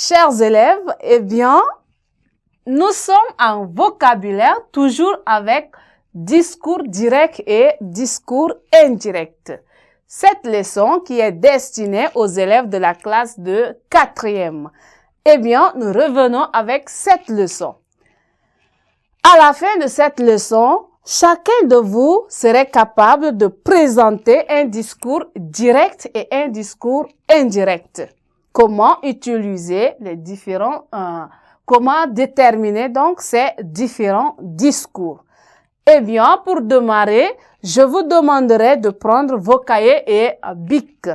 Chers élèves, eh bien, nous sommes en vocabulaire toujours avec discours direct et discours indirect. Cette leçon qui est destinée aux élèves de la classe de 4e. Eh bien, nous revenons avec cette leçon. À la fin de cette leçon, chacun de vous serait capable de présenter un discours direct et un discours indirect. Comment utiliser les différents, comment déterminer donc ces différents discours. Eh bien, pour démarrer, je vous demanderai de prendre vos cahiers et bics.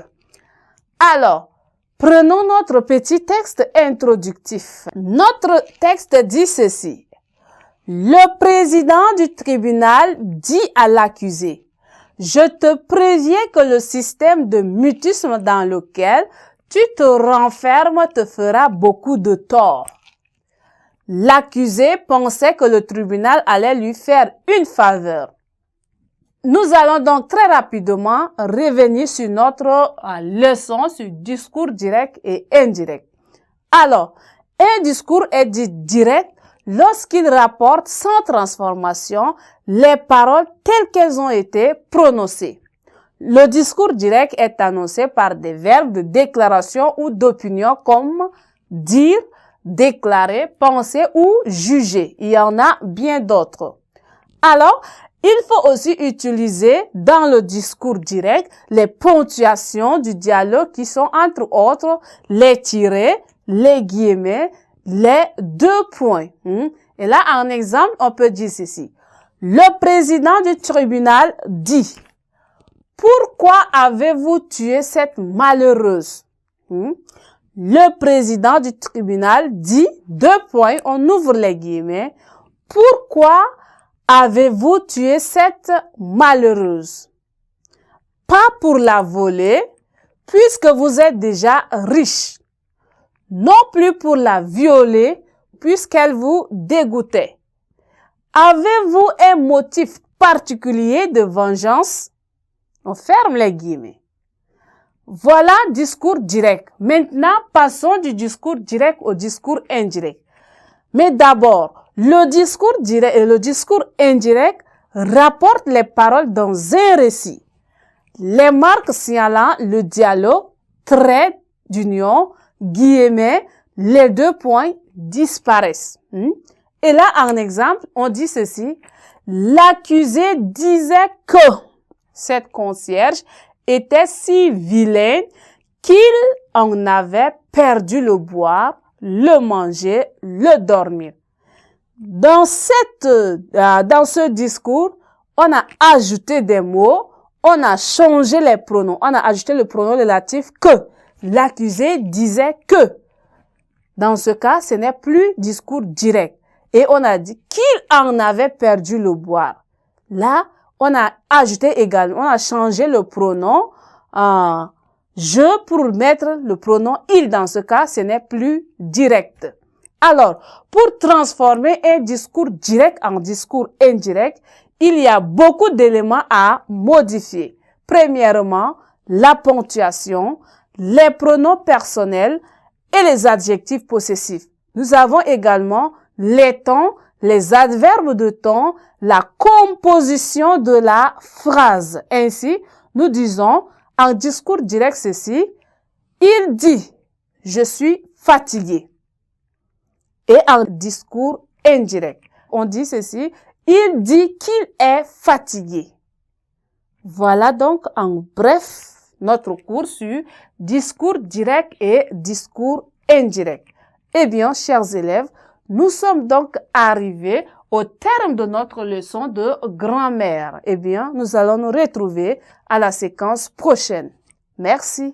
Alors, prenons notre petit texte introductif. Notre texte dit ceci. Le président du tribunal dit à l'accusé, « Je te préviens que le système de mutisme dans lequel tu te renfermes te fera beaucoup de tort. » L'accusé pensait que le tribunal allait lui faire une faveur. Nous allons donc très rapidement revenir sur notre leçon sur discours direct et indirect. Alors, un discours est dit direct lorsqu'il rapporte sans transformation les paroles telles qu'elles ont été prononcées. Le discours direct est annoncé par des verbes de déclaration ou d'opinion comme dire, déclarer, penser ou juger. Il y en a bien d'autres. Alors, il faut aussi utiliser dans le discours direct les ponctuations du dialogue qui sont entre autres les tirets, les guillemets, les deux points. Et là, en exemple, on peut dire ceci. Le président du tribunal dit, « Pourquoi avez-vous tué cette malheureuse ?» Le président du tribunal dit, deux points, on ouvre les guillemets, « Pourquoi avez-vous tué cette malheureuse? Pas pour la voler, puisque vous êtes déjà riche. Non plus pour la violer, puisqu'elle vous dégoûtait. Avez-vous un motif particulier de vengeance? » On ferme les guillemets. Voilà discours direct. Maintenant, passons du discours direct au discours indirect. Mais d'abord, le discours direct et le discours indirect rapportent les paroles dans un récit. Les marques signalant le dialogue, trait d'union, guillemets, les deux points disparaissent. Et là, en exemple, on dit ceci. L'accusé disait que cette concierge était si vilaine qu'il en avait perdu le boire, le manger, le dormir. Dans ce discours, on a ajouté des mots, on a changé les pronoms, on a ajouté le pronom relatif que. L'accusé disait que. Dans ce cas, ce n'est plus discours direct. Et on a dit qu'il en avait perdu le boire. Là, on a ajouté également, on a changé le pronom je pour mettre le pronom il. Dans ce cas, ce n'est plus direct. Alors, pour transformer un discours direct en discours indirect, il y a beaucoup d'éléments à modifier. Premièrement, la ponctuation, les pronoms personnels et les adjectifs possessifs. Nous avons également les temps, les adverbes de temps, la composition de la phrase. Ainsi, nous disons en discours direct ceci, il dit, je suis fatigué. Et en discours indirect, on dit ceci, il dit qu'il est fatigué. Voilà donc en bref notre cours sur discours direct et discours indirect. Eh bien, chers élèves, nous sommes donc arrivés au terme de notre leçon de grammaire. Eh bien, nous allons nous retrouver à la séquence prochaine. Merci.